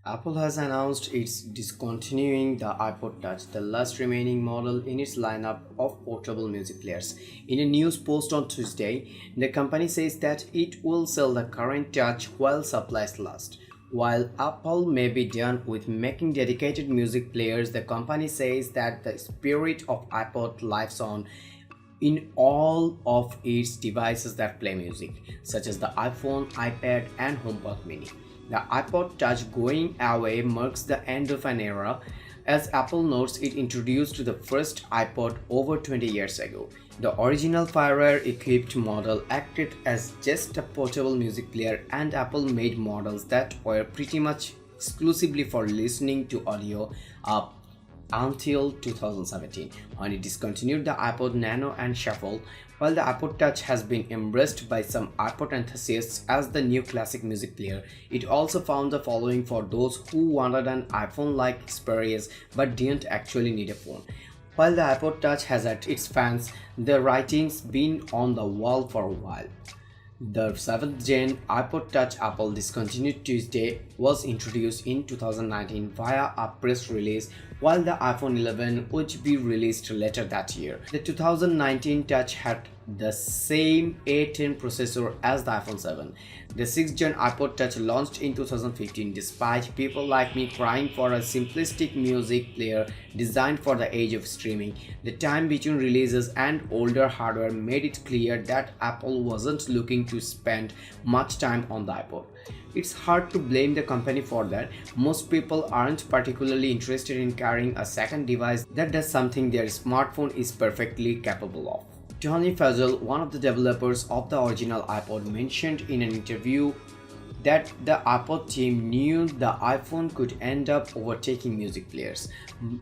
Apple has announced it's discontinuing the iPod Touch, the last remaining model in its lineup of portable music players. In a news post on Tuesday, the company says that it will sell the current Touch while supplies last. While Apple may be done with making dedicated music players, the company says that the spirit of iPod lives on in all of its devices that play music, such as the iPhone, iPad, and HomePod Mini. The iPod Touch going away marks the end of an era, as Apple notes it introduced the first iPod over 20 years ago. The original firewire-equipped model acted as just a portable music player, and Apple made models that were pretty much exclusively for listening to audio up until 2017, when it discontinued the iPod Nano and Shuffle. While the iPod Touch has been embraced by some iPod enthusiasts as the new classic music player, it also found a following for those who wanted an iPhone-like experience but didn't actually need a phone. While the iPod Touch has had its fans, the writing's been on the wall for a while. The 7th gen iPod Touch Apple discontinued Tuesday was introduced in 2019 via a press release, while the iPhone 11 would be released later that year. The 2019 Touch had the same A10 processor as the iPhone 7. The 6th gen iPod Touch launched in 2015 despite people like me crying for a simplistic music player designed for the age of streaming. The time between releases and older hardware made it clear that Apple wasn't looking to spend much time on the iPod. It's hard to blame the company for that. Most people aren't particularly interested in carrying a second device that does something their smartphone is perfectly capable of. Tony Fazell, one of the developers of the original iPod, mentioned in an interview that the iPod team knew the iPhone could end up overtaking music players.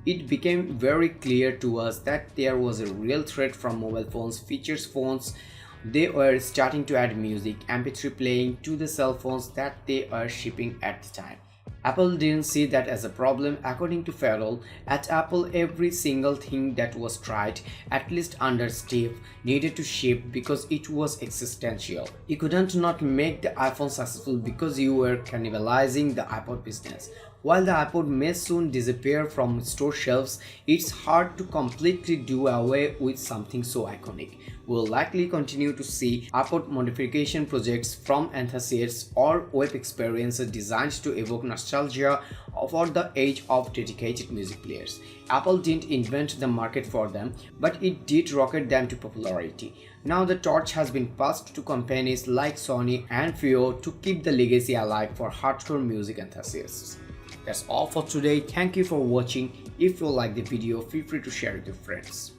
It became very clear to us that there was a real threat from mobile phones, features phones. They were starting to add music, MP3 playing to the cell phones that they were shipping at the time. Apple didn't see that as a problem. According to Farrell, at Apple every single thing that was tried, at least under Steve, needed to ship because it was existential. You couldn't not make the iPhone successful because you were cannibalizing the iPod business. While the iPod may soon disappear from store shelves, it's hard to completely do away with something so iconic. We'll likely continue to see iPod modification projects from enthusiasts or web experiences designed to evoke nostalgia for the age of dedicated music players. Apple didn't invent the market for them, but it did rocket them to popularity. Now the torch has been passed to companies like Sony and Fio to keep the legacy alive for hardcore music enthusiasts. That's all for today. Thank you for watching. If you like the video, feel free to share it with your friends.